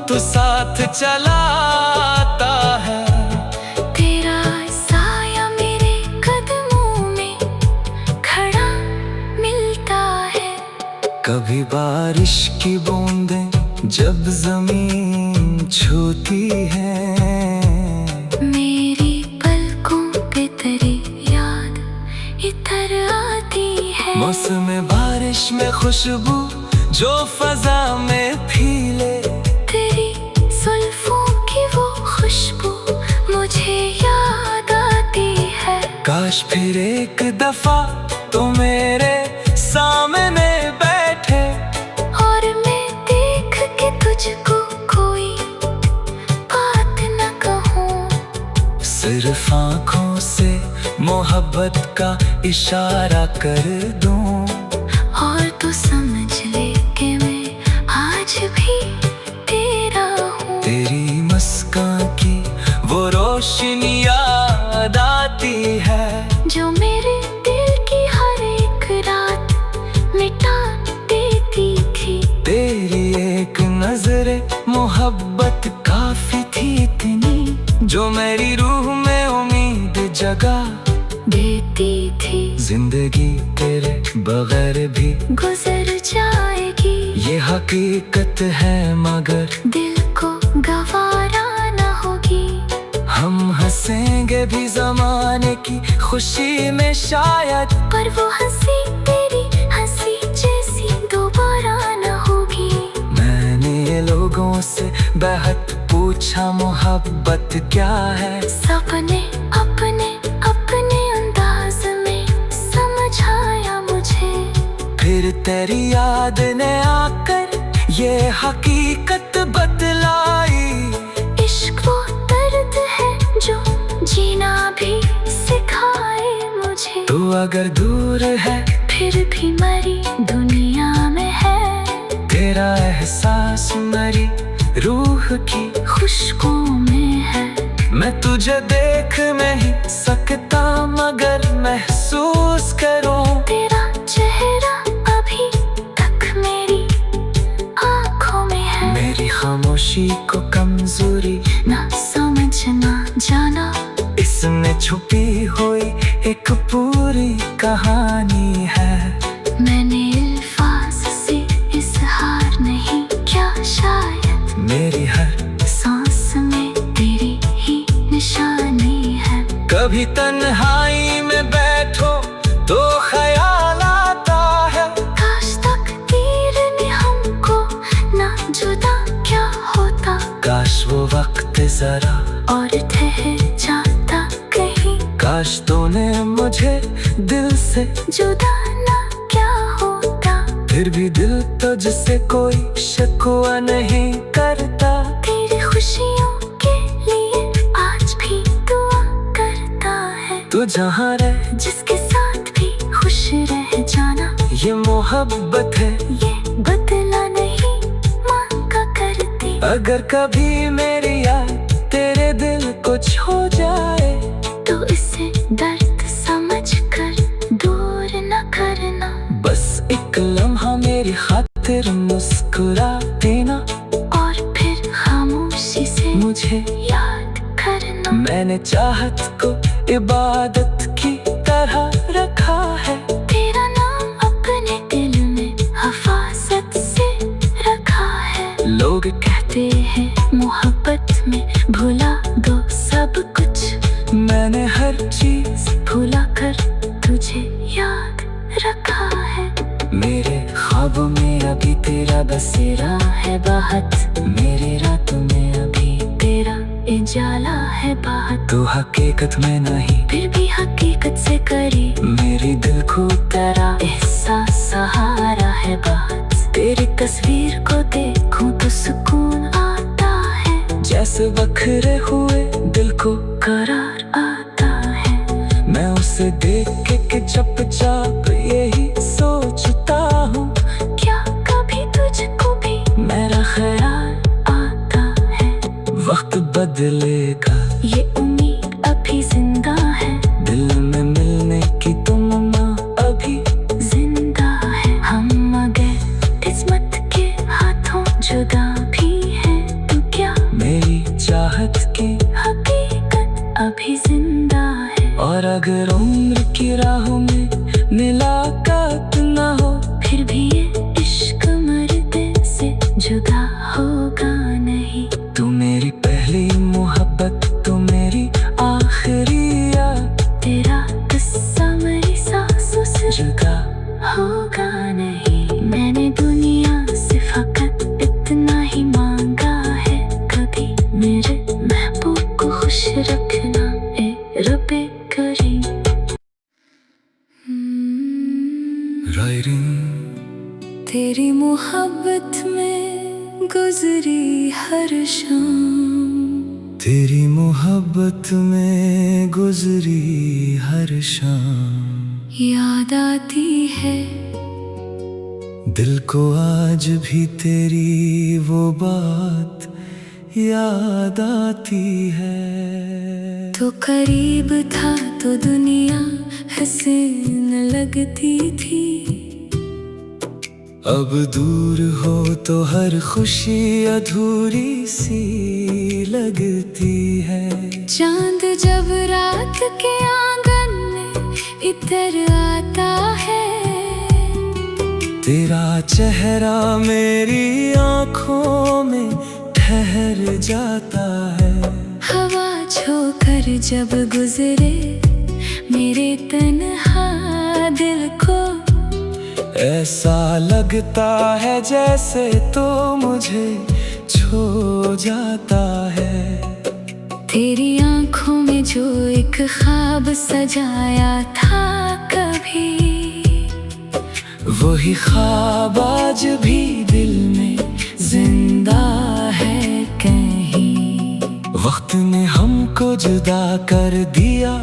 तू साथ चला आता है। तेरा साया मेरे कदमों में खड़ा मिलता है। कभी बारिश की बूंदें जब जमीन छूती है, मेरी पलकों पे तेरी याद इतर आती है। मौसम बारिश में खुशबू जो फजा में फीले, तेरी जुल्फों की वो खुशबू मुझे याद आती है। काश फिर एक दफा तो मेरे सामने बैठे, और मैं देख के तुझको कोई बात न कहूँ। सिर्फ आँखों से मोहब्बत का इशारा कर दूं, और तू समझ ले कि मैं आज भी तेरा हूँ। तेरी मुस्कान की वो रोशनी याद आती है, जो मेरे दिल की हर एक रात मिटा देती थी। तेरी एक नजरे मोहब्बत काफी थी इतनी, जो मेरी रूह में उम्मीद जगा देती थी। जिंदगी तेरे बगैर भी गुजर जाएगी, ये हकीकत है मगर दिल को गवारा न होगी। हम हंसेंगे भी जमाने की खुशी में शायद, पर वो हंसी तेरी हंसी जैसी दोबारा न होगी। मैंने लोगों से बेहद पूछा मोहब्बत क्या है, सपने अपने अपने अंदाज में समझाया मुझे। फिर तेरी याद ने आकर ये हकीकत बतलाई। इश्क वो दर्द है जो जीना भी सिखाए मुझे। तू अगर दूर है फिर भी मरी दुनिया में है, तेरा एहसास मेरी रूह की खुशबू में है। मैं तुझे देख नहीं सकता मगर महसूस करूं, तेरा चेहरा अभी तक मेरी आंखों में है। मेरी खामोशी को कमजोरी ना समझना जाना, इसमें छुपी हुई एक पूरी कहानी है। मैंने अल्फाज से इजहार नहीं किया शायद, मेरी हर सांस में तेरी ही निशानी है। कभी तन्हाई में बैठो तो ख्याल आता है, काश तकदीर ने हमको ना जुदा क्या होता। काश वो वक्त जरा और ठहर जाता कहीं, काश तूने मुझे दिल से जुदा ना क्या होता। फिर भी दिल तुझसे कोई शिकवा नहीं करता। तेरी खुशियों के लिए आज भी दुआ करता है। तू जहाँ रहे जिसके साथ भी खुश रह जाना, ये मोहब्बत है, ये बदला नहीं मांगा करती। अगर कभी मेरी याद तेरे दिल को छू जाए तो इसे दर्द समझ कर दूर न करना। बस एक लम्हा मेरी खातिर मुस्कुरा देना और फिर खामोशी से मुझे याद करना। मैंने चाहत को इबादत की तरह रखा है, तेरा नाम अपने दिल में हिफाजत से रखा है। लोग कहते हैं मोहब्बत में भुला दो सब कुछ, मैंने हर चीज भुला कर तुझे याद रखा है। मेरे ख्वाबों में अभी तेरा बसेरा है बाहत, मेरे रातों में अभी तेरा उजाला है बाहत। तू हकीकत में नहीं फिर भी हकीकत से करीब, मेरी दिल को तेरा एहसास सहारा है बाहत। तेरी तस्वीर को देखूं तो सुकून आता है, जैसे बखरे हुए दिल को करार आता है। मैं उसे देख के चुपचाप यही सोचता हूँ, क्या कभी तुझको भी मेरा ख्याल आता है। वक्त बदलेगा ये उम्मीद अभी जिंदा है, दिल में मिलने की तमन्ना अभी जिंदा है। हम मगर किस्मत के हाथों जुदा भी है, तो क्या मेरी चाहत की हकीकत अभी जिंदा है। और अगर उम्र की राहों में मुलाकात न हो फिर भी ये इश्क मर्दे से जुदा होगा नहीं। तू मेरी पहली मोहब्बत, तू मेरी आखिरी याद, तेरा किस्सा मेरी सांसों से जुदा होगा नहीं। मैंने दुनिया से फकत इतना ही मांगा है, कभी मेरे महबूब को खुश रखना ए रब्बे करीम। तेरी मोहब्बत में गुजरी हर शाम, तेरी मोहब्बत में गुजरी हर शाम, याद आती है दिल को आज भी तेरी वो बात याद आती है। तो करीब था तो दुनिया हसीन लगती थी, अब दूर हो तो हर खुशी अधूरी सी लगती है। चांद जब रात के आंगन में इतर आता है, तेरा चेहरा मेरी आँखों में ठहर जाता है। हवा झोंकर जब गुजरे मेरे तन्हा दिल को, ऐसा लगता है जैसे तो मुझे छू जाता है। तेरी आंखों में जो एक ख्वाब सजाया था कभी, वही ख्वाब आज भी दिल में जिंदा है कहीं। वक्त ने हमको जुदा कर दिया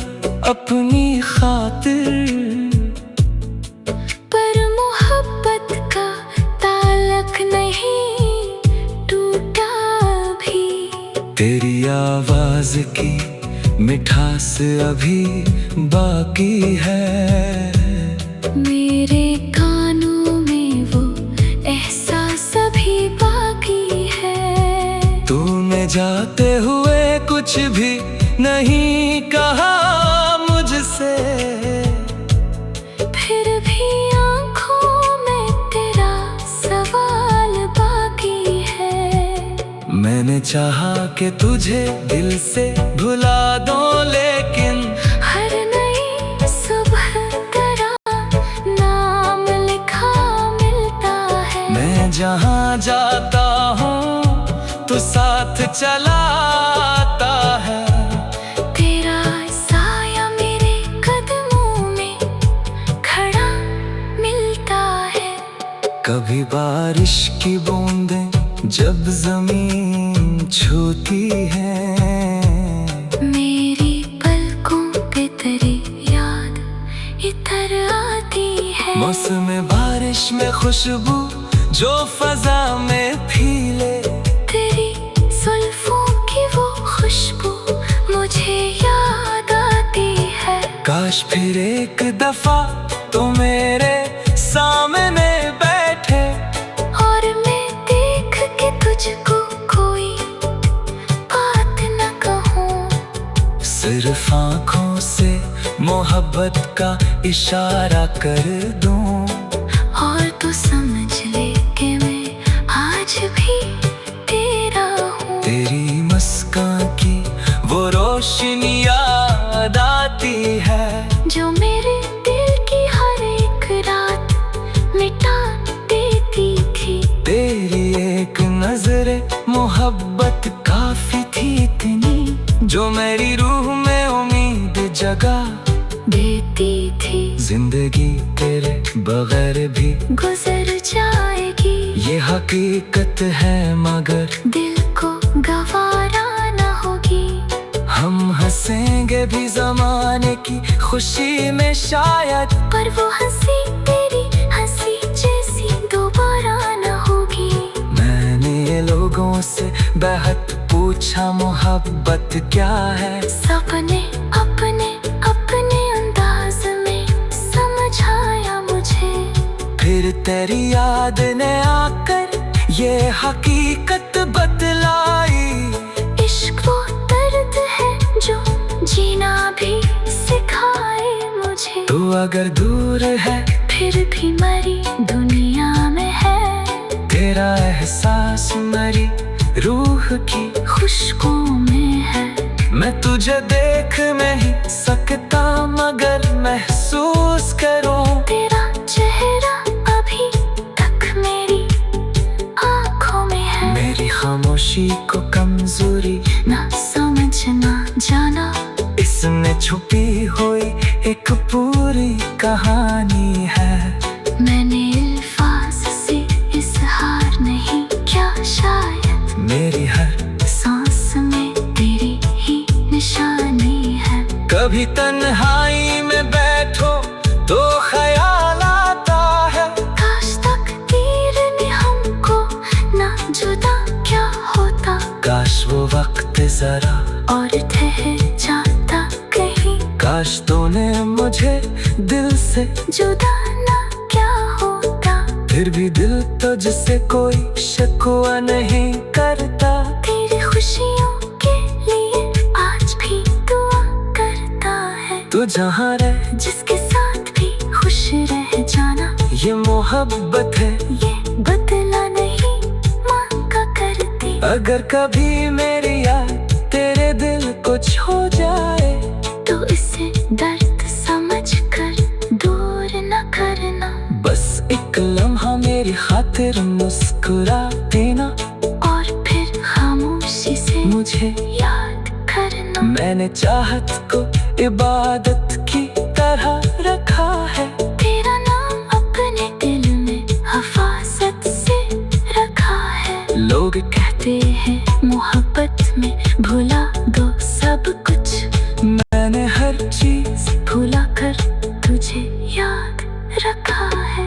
अपनी खातिर, पर मोहब्बत का ताल्लुक नहीं टूटा भी। तेरी आवाज की मिठास अभी बाकी है, मेरे कानों में वो एहसास अभी बाकी है। तूने जाते हुए कुछ भी नहीं कहा मुझसे, फिर भी आंखों में तेरा सवाल बाकी है। मैंने चाहा कि तुझे दिल से भुला दो, लेकिन हर नई सुबह तेरा नाम लिखा मिलता है। मैं जहाँ जाता हूँ तो साथ चलाता है। तेरा साया मेरे कदमों में खड़ा मिलता है। कभी बारिश की बूंदें जब जमीन छूती है, मेरी पलकों पे तेरी याद इतर आती है। मौसम बारिश में खुशबू जो फजा में फीले, तेरी जुल्फों की वो खुशबू मुझे याद आती है। काश फिर एक दफा तो मेरे सामने बैठे और मैं देख के तुझको कोई बात न कहूँ। सिर्फ आँखों से मोहब्बत का इशारा कर दूं, और तू समझ ले कि मैं आज भी तेरा हूँ। तेरी मुस्कान की वो रोशनी याद आती है जो मेरे दिल की हर एक रात मिटा देती थी। तेरी एक नजरे मोहब्बत काफी थी इतनी, जो मेरी रूह में उम्मीद जगा देती थी। जिंदगी तेरे बगैर भी गुजर जाएगी, ये हकीकत है मगर दिल को गवारा न होगी। हम हंसेंगे भी जमाने की खुशी में शायद, पर वो हंसी तेरी हंसी जैसी दोबारा न होगी। मैंने लोगों से बेहद पूछा मोहब्बत क्या है, सपने अपने अपने अंदाज में समझाया मुझे। फिर तेरी याद ने आकर ये हकीकत बतलाई। इश्क वो दर्द है जो जीना भी सिखाए मुझे। तू अगर दूर है फिर भी मरी दुनिया में है, तेरा एहसास मेरी रूह की खुशबू में है। मैं तुझे देख नहीं सकता मगर महसूस करूं, तेरा चेहरा अभी तक मेरी आँखों में है। मेरी खामोशी को कमजोरी ना समझना जाना, इसमें छुपी हुई एक पूरी कहानी है। मैंने अल्फाज से इजहार नहीं किया शायद, मेरी हर सांस में तेरी ही निशानी है। कभी तन्हाई में बैठो तो ख्याल आता है, काश तकदीर ने हमको ना जुदा क्या होता। काश वो वक्त जरा और ठहर जाता कहीं, काश तूने मुझे दिल से जुदा ना क्या होता। फिर भी दिल तुझसे कोई शिकवा नहीं करता। तेरी खुशियों के लिए आज भी दुआ करता है। तू जहाँ रह जिसके साथ भी खुश रह जाना, ये मोहब्बत है, ये बदला नहीं मांगा करती। अगर कभी मेरी याद तेरे दिल को छू जाए तो इसे दर्द समझ कर दूर न करना। बस एक लम्हा मेरी खातिर मुस्कुरा देना, और फिर खामोशी से मुझे याद करना। मैंने चाहत को इबादत की तरह रखा है, तेरा नाम अपने दिल में हिफाजत से रखा है। लोग कहते हैं मोहब्बत में भुला दो सब कुछ, मैंने हर चीज भुला कर तुझे याद रखा है।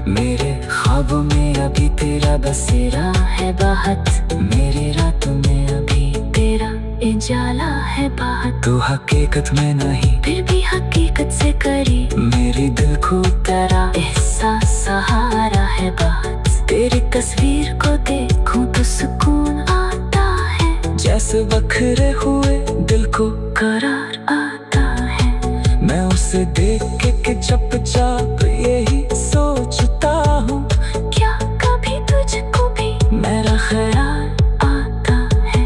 मेरे ख्वाबों में अभी तेरा बसेरा है बाहत, मेरे रातों में अभी तेरा उजाला है बात। तू हकीकत में नहीं फिर भी हकीकत से करीब, मेरी दिल को तेरा एहसास सहारा है बात। तेरी तस्वीर को देखूं तो सुकून आता है, जैसे बखरे हुए दिल को करार आता है। मैं उसे देख के चुपचाप यही सोचता हूँ, क्या कभी तुझको भी मेरा ख्याल आता है।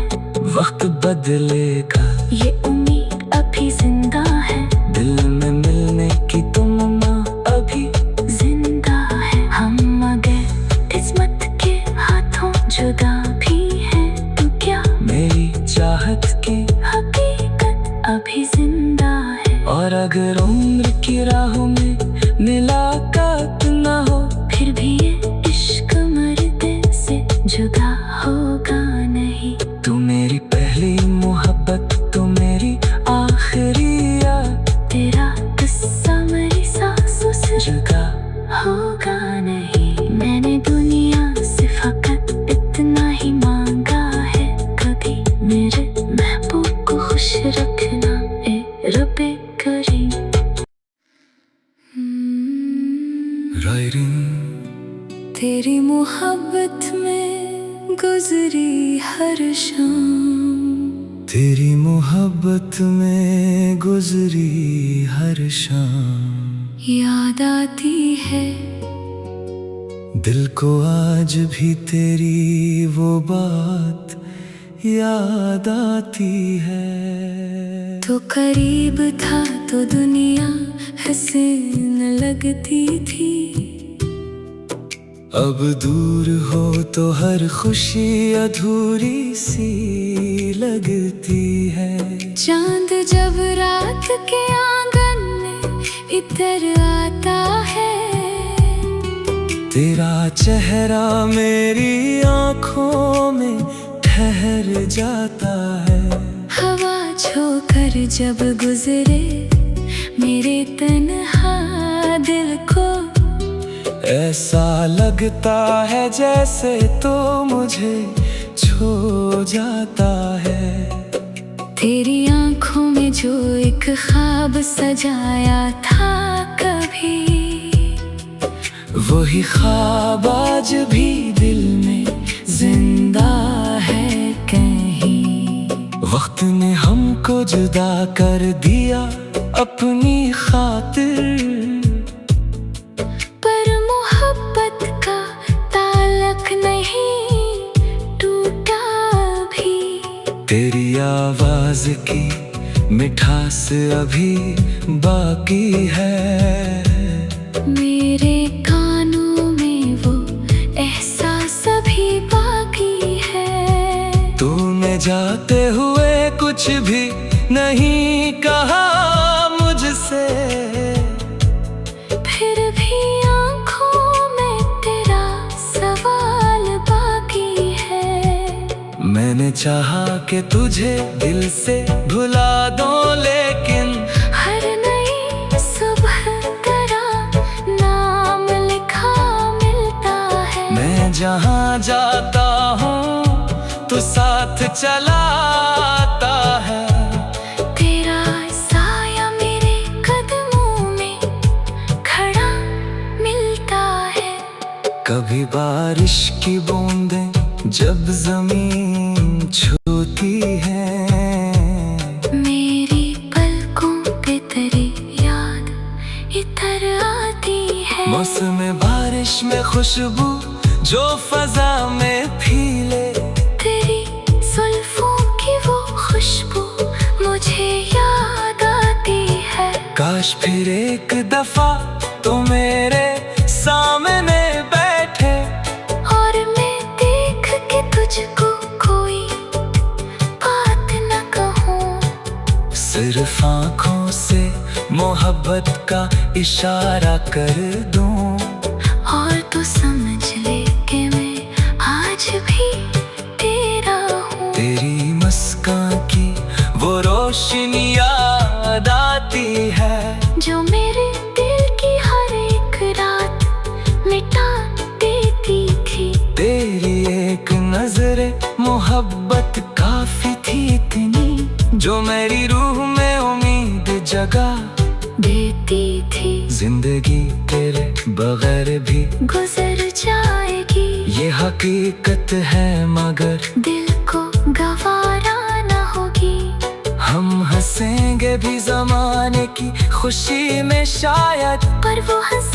वक्त बदलेगा ये उम्मीद अभी जिंदा है, दिल में मिलने की तमन्ना अभी जिंदा है। हम मगर किस्मत के हाथों जुदा भी है, तो क्या मेरी चाहत की हकीकत अभी जिंदा है। और अगर उम्र की राहों में मुलाकात ना हो, फिर भी ये इश्क मर्द से जुदा होगा नहीं। तू मेरी पहली मोहब्बत तेरी मोहब्बत में गुजरी हर शाम, तेरी मोहब्बत में गुजरी हर शाम। याद आती है दिल को आज भी तेरी वो बात याद आती है। तो करीब था तो दुनिया हसीन लगती थी, अब दूर हो तो हर खुशी अधूरी सी लगती है। चांद जब रात के आंगन में इतर आता है, तेरा चेहरा मेरी आँखों में ठहर जाता है। हवा झोंकर जब गुजरे मेरे तन्हा दिल को, ऐसा लगता है जैसे तो मुझे छू जाता है। तेरी आंखों में जो एक ख्वाब सजाया था कभी, वही ख्वाब आज भी दिल में जिंदा है कहीं। वक्त ने हमको जुदा कर दिया अपनी खातिर, पर मोहब्बत का ताल्लुक नहीं टूटा भी। तेरी आवाज की मिठास अभी बाकी है, मेरे कानों में वो एहसास अभी बाकी है। तूने जाते हुए कुछ भी नहीं कहा मुझसे, फिर भी आंखों में तेरा सवाल बाकी है। मैंने चाहा कि तुझे दिल से भुला दो, लेकिन हर नई सुबह तेरा नाम लिखा मिलता है। मैं जहाँ जाता हूँ तू साथ चला आता है। तेरा साया मेरे कदमों में खड़ा मिलता है। कभी बारिश की बूंदें जब जमीन छूती है, मेरी पलकों पे तेरी याद इतर आती है। मौसम बारिश में खुशबू जो फजा में फीले, तेरी जुल्फों की वो खुशबू मुझे याद आती है। काश फिर एक दफा तो मेरे सामने बैठे, और मैं देख के तुझको कोई बात न कहूँ। सिर्फ आँखों से मोहब्बत का इशारा कर दूं, और तू समझ ले कि मैं आज भी तेरा हूँ। तेरी मुस्कान की वो रोशनी याद आती है, जो मेरे दिल की हर एक रात मिटा देती थी। तेरी एक नजरे मोहब्बत काफी थी इतनी, जो मेरी रूह में उम्मीद जगा देती थी। जिंदगी तेरे बगैर भी गुजर जाएगी, ये हकीकत है मगर दिल को गवारा न होगी। हम हंसेंगे भी जमाने की खुशी में शायद, पर वो हंस